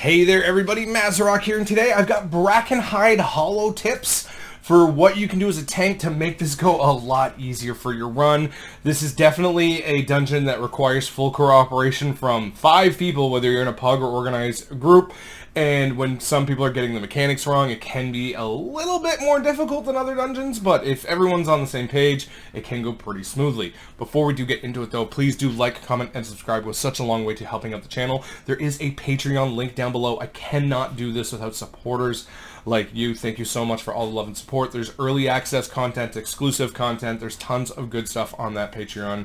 Hey there everybody, Mazarok here, and today I've got Brackenhide holo tips for what you can do as a tank to make this go a lot easier for your run. This is definitely a dungeon that requires full cooperation from 5 people, whether you're in a pug or organized group. And when some people are getting the mechanics wrong, it can be a little bit more difficult than other dungeons, but if everyone's on the same page, it can go pretty smoothly. Before we do get into it though, please do like, comment, and subscribe. It goes such a long way to helping out the channel. There is a Patreon link down below. I cannot do this without supporters like you. Thank you so much for all the love and support. There's early access content, exclusive content. There's tons of good stuff on that Patreon.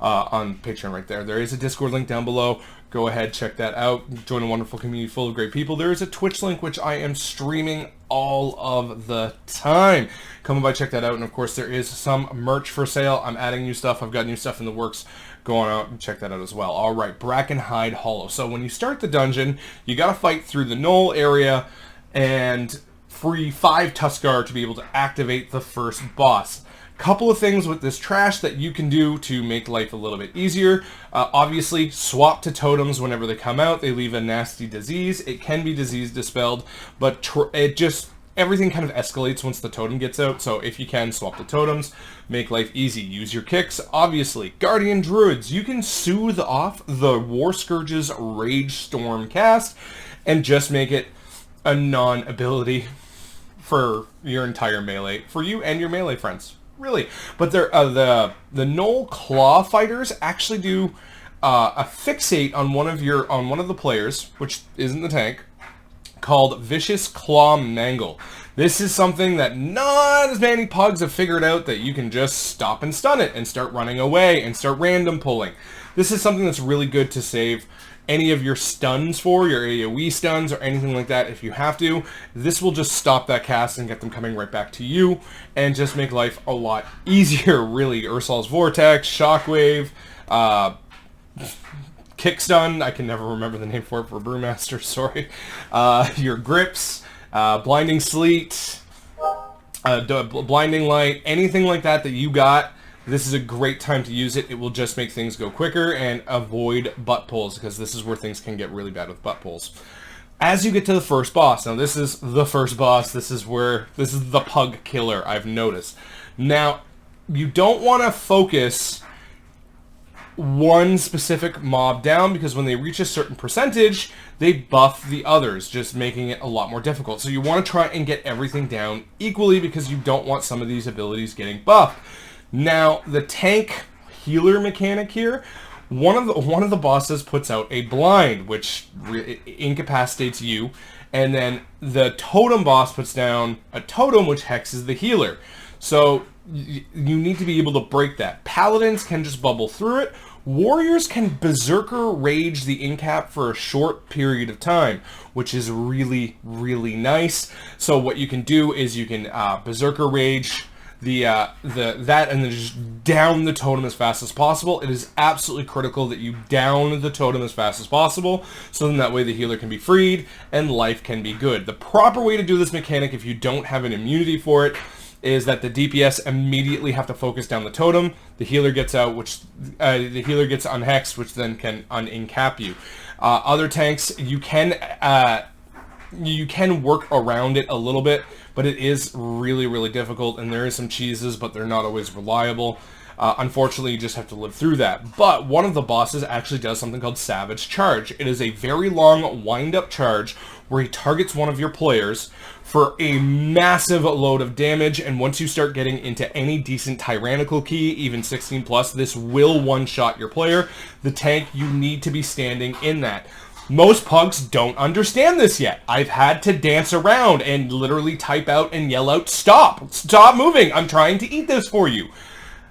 On Patreon right there. There is a Discord link down below. Go ahead, check that out. Join a wonderful community full of great people. There is a Twitch link, which I am streaming all of the time. Come by, check that out. And of course, there is some merch for sale. I'm adding new stuff. I've got new stuff in the works. Go on out and check that out as well. All right, Brackenhide Hollow. So when you start the dungeon, you got to fight through the Knoll area and free 5 Tuskar to be able to activate the first boss. Couple of things with this trash that you can do to make life a little bit easier. Obviously, swap to totems whenever they come out. They leave a nasty disease. It can be disease dispelled, but everything kind of escalates once the totem gets out. So if you can, swap the totems. Make life easy. Use your kicks. Obviously, Guardian Druids. You can soothe off the War Scourge's Rage Storm cast and just make it a non-ability for your entire melee, for you and your melee friends. Really, but the Knoll Claw fighters actually do a fixate on one of the players, which isn't the tank, called Vicious Claw Mangle. This is something that not as many pugs have figured out, that you can just stop and stun it and start running away and start random pulling. This is something that's really good to save any of your stuns for, your AoE stuns or anything like that if you have to. This will just stop that cast and get them coming right back to you and just make life a lot easier, really. Ursol's Vortex, Shockwave, Kick Stun, I can never remember the name for it for Brewmaster, sorry. Your Grips, Blinding Sleet, Blinding Light, anything like that that you got. This is a great time to use it. It will just make things go quicker and avoid butt pulls, because this is where things can get really bad with butt pulls. As you get to the first boss, now this is the first boss, this is the pug killer, I've noticed. Now, you don't want to focus one specific mob down, because when they reach a certain percentage, they buff the others, just making it a lot more difficult. So you want to try and get everything down equally, because you don't want some of these abilities getting buffed. Now, the tank healer mechanic here, one of the bosses puts out a blind, which incapacitates you, and then the totem boss puts down a totem, which hexes the healer. So you need to be able to break that. Paladins can just bubble through it. Warriors can Berserker Rage the incap for a short period of time, which is really, really nice. So what you can do is you can Berserker Rage that and then just down the totem as fast as possible. It is absolutely critical that you down the totem as fast as possible, so then that way the healer can be freed and life can be good. The proper way to do this mechanic, if you don't have an immunity for it, is that the DPS immediately have to focus down the totem. The healer gets out, which the healer gets unhexed, which then can unincap you. Other tanks, you can work around it a little bit, but it is really, really difficult, and there is some cheeses, but they're not always reliable. Unfortunately, you just have to live through that. But one of the bosses actually does something called Savage Charge. It is a very long wind-up charge where he targets one of your players for a massive load of damage, and once you start getting into any decent tyrannical key, even 16+, this will one-shot your player. The tank, you need to be standing in that. Most pugs don't understand this yet. I've had to dance around and literally type out and yell out, "Stop! Stop moving! I'm trying to eat this for you."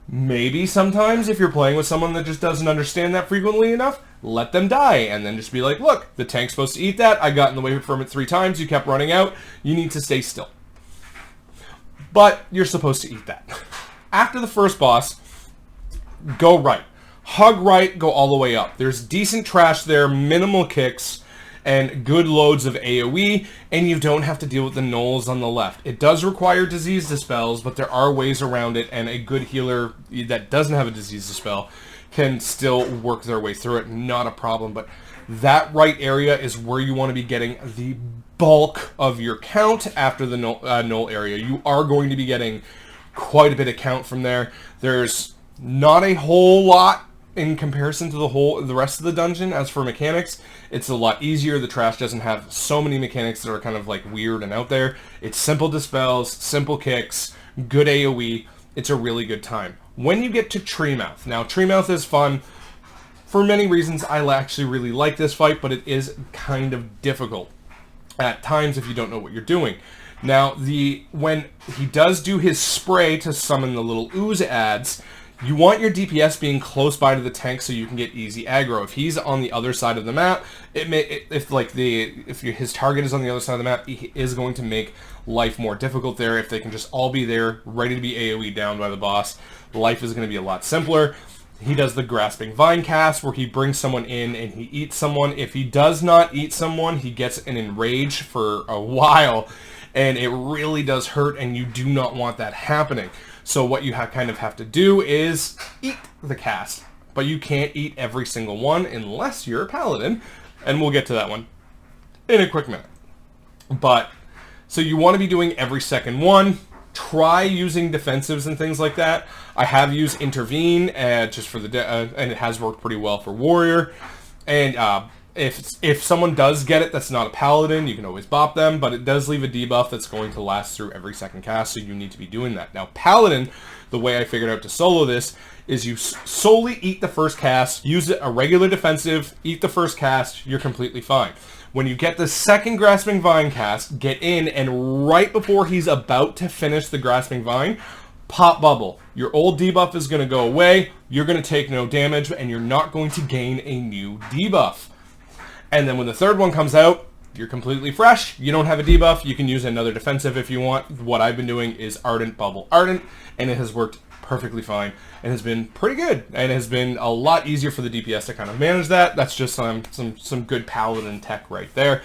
Maybe sometimes if you're playing with someone that just doesn't understand that frequently enough, let them die and then just be like, "Look, the tank's supposed to eat that. I got in the way from it 3 times. You kept running out. You need to stay still." But you're supposed to eat that. After the first boss, go right. Hug right, go all the way up. There's decent trash there, minimal kicks, and good loads of AoE, and you don't have to deal with the gnolls on the left. It does require disease dispels, but there are ways around it, and a good healer that doesn't have a disease dispel can still work their way through it, not a problem. But That right area is where you want to be getting the bulk of your count after the Knoll area. You are going to be getting quite a bit of count from there. There's not a whole lot in comparison to the rest of the dungeon. As for mechanics, it's a lot easier. The trash doesn't have so many mechanics that are kind of like weird and out there. It's simple dispels, simple kicks, good AoE. It's a really good time. When you get to Treemouth, now Treemouth is fun for many reasons. I actually really like this fight, but it is kind of difficult at times if you don't know what you're doing. Now, when he does do his spray to summon the little ooze ads, you want your DPS being close by to the tank so you can get easy aggro. If he's on the other side of the map, if his target is on the other side of the map, he is going to make life more difficult there. If they can just all be there, ready to be AoE down by the boss, life is going to be a lot simpler. He does the Grasping Vine cast where he brings someone in and he eats someone. If he does not eat someone, he gets an enrage for a while, and it really does hurt, and you do not want that happening. So what you kind of have to do is eat the cast. But you can't eat every single one unless you're a paladin, and we'll get to that one in a quick minute. But, so you want to be doing every second one. Try using defensives and things like that. I have used Intervene just for and it has worked pretty well for Warrior. And if someone does get it that's not a Paladin, you can always bop them, but it does leave a debuff that's going to last through every second cast, so you need to be doing that. Now, Paladin, the way I figured out to solo this, is you solely eat the first cast, use a regular defensive, eat the first cast, you're completely fine. When you get the second Grasping Vine cast, get in, and right before he's about to finish the Grasping Vine, pop Bubble. Your old debuff is going to go away, you're going to take no damage, and you're not going to gain a new debuff. And then when the third one comes out, you're completely fresh, you don't have a debuff, you can use another defensive if you want. What I've been doing is Ardent, Bubble, Ardent, and it has worked perfectly fine and has been pretty good, and it has been a lot easier for the DPS to kind of manage that. That's just some good Paladin tech right there.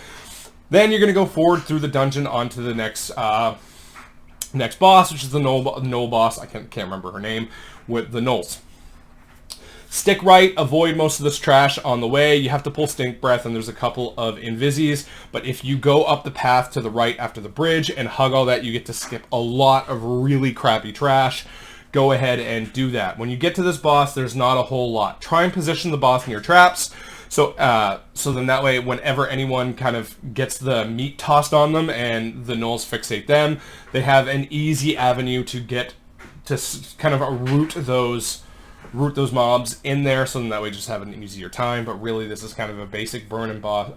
Then you're going to go forward through the dungeon onto the next boss, which is the Knoll boss. I can't remember her name, with the Knolls. Stick right, avoid most of this trash on the way. You have to pull Stink Breath, and there's a couple of Invisies, but if you go up the path to the right after the bridge and hug all that, you get to skip a lot of really crappy trash. Go ahead and do that. When you get to this boss, there's not a whole lot. Try and position the boss in your traps, so then that way, whenever anyone kind of gets the meat tossed on them and the Knolls fixate them, they have an easy avenue to get to kind of root those mobs in there, so then that way just have an easier time. But really, this is kind of a basic burn and boss,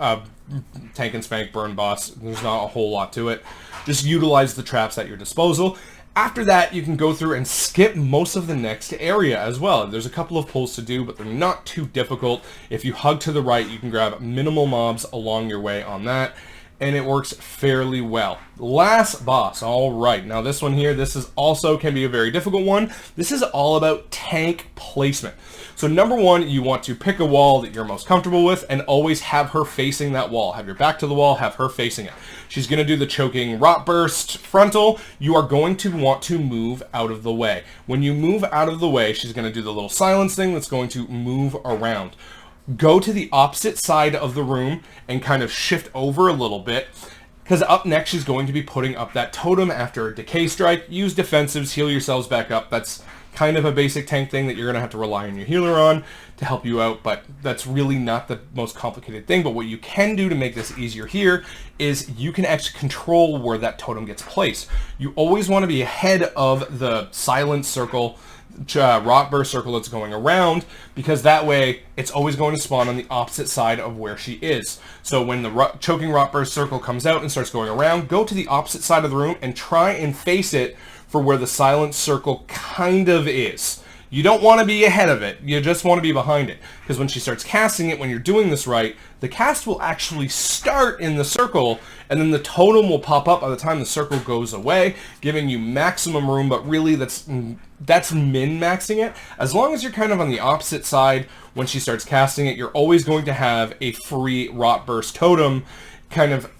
tank and spank burn boss. There's not a whole lot to it. Just utilize the traps at your disposal. After that, you can go through and skip most of the next area as well. There's a couple of pulls to do, but they're not too difficult. If you hug to the right, you can grab minimal mobs along your way on that, and it works fairly well. Last boss. All right, now this one here, this is also can be a very difficult one. This is all about tank placement. So number one, you want to pick a wall that you're most comfortable with and always have her facing that wall. Have your back to the wall, have her facing it. She's going to do the choking rot burst frontal. You are going to want to move out of the way. When you move out of the way, she's going to do the little silence thing that's going to move around. Go to the opposite side of the room and kind of shift over a little bit, because up next she's going to be putting up that totem after a decay strike. Use defensives, heal yourselves back up. That's kind of a basic tank thing that you're going to have to rely on your healer on to help you out, but that's really not the most complicated thing. But what you can do to make this easier here is you can actually control where that totem gets placed. You always want to be ahead of the silent circle, rot burst circle that's going around, because that way it's always going to spawn on the opposite side of where she is. So when the choking rot burst circle comes out and starts going around, go to the opposite side of the room and try and face it for where the silent circle kind of is. You don't want to be ahead of it, you just want to be behind it, because when she starts casting it, when you're doing this right, the cast will actually start in the circle, and then the totem will pop up by the time the circle goes away, giving you maximum room. But really that's min-maxing it. As long as you're kind of on the opposite side when she starts casting it, you're always going to have a free rot burst totem kind of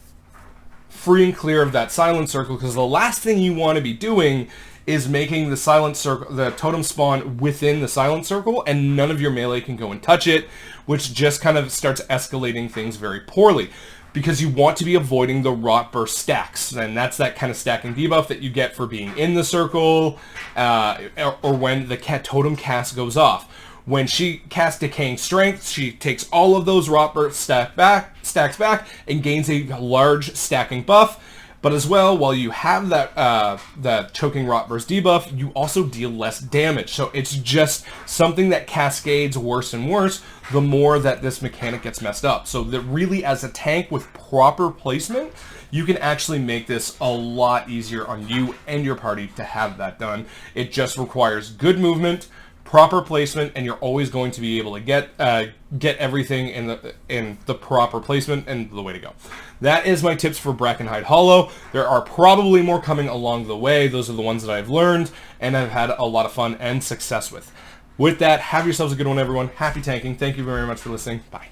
free and clear of that silent circle, because the last thing you want to be doing is making the silent circle, the totem spawn within the silent circle, and none of your melee can go and touch it, which just kind of starts escalating things very poorly. Because you want to be avoiding the rot burst stacks, and that's that kind of stacking debuff that you get for being in the circle, or when the totem cast goes off. When she casts Decaying Strength, she takes all of those rot burst stacks back, and gains a large stacking buff. But as well, while you have that choking rot burst debuff, you also deal less damage. So it's just something that cascades worse and worse the more that this mechanic gets messed up. So that really, as a tank with proper placement, you can actually make this a lot easier on you and your party to have that done. It just requires good movement, proper placement, and you're always going to be able to get everything in the proper placement and the way to go. That is my tips for Brackenhide Hollow. There are probably more coming along the way. Those are the ones that I've learned and I've had a lot of fun and success with. With that, have yourselves a good one, everyone. Happy tanking. Thank you very much for listening. Bye.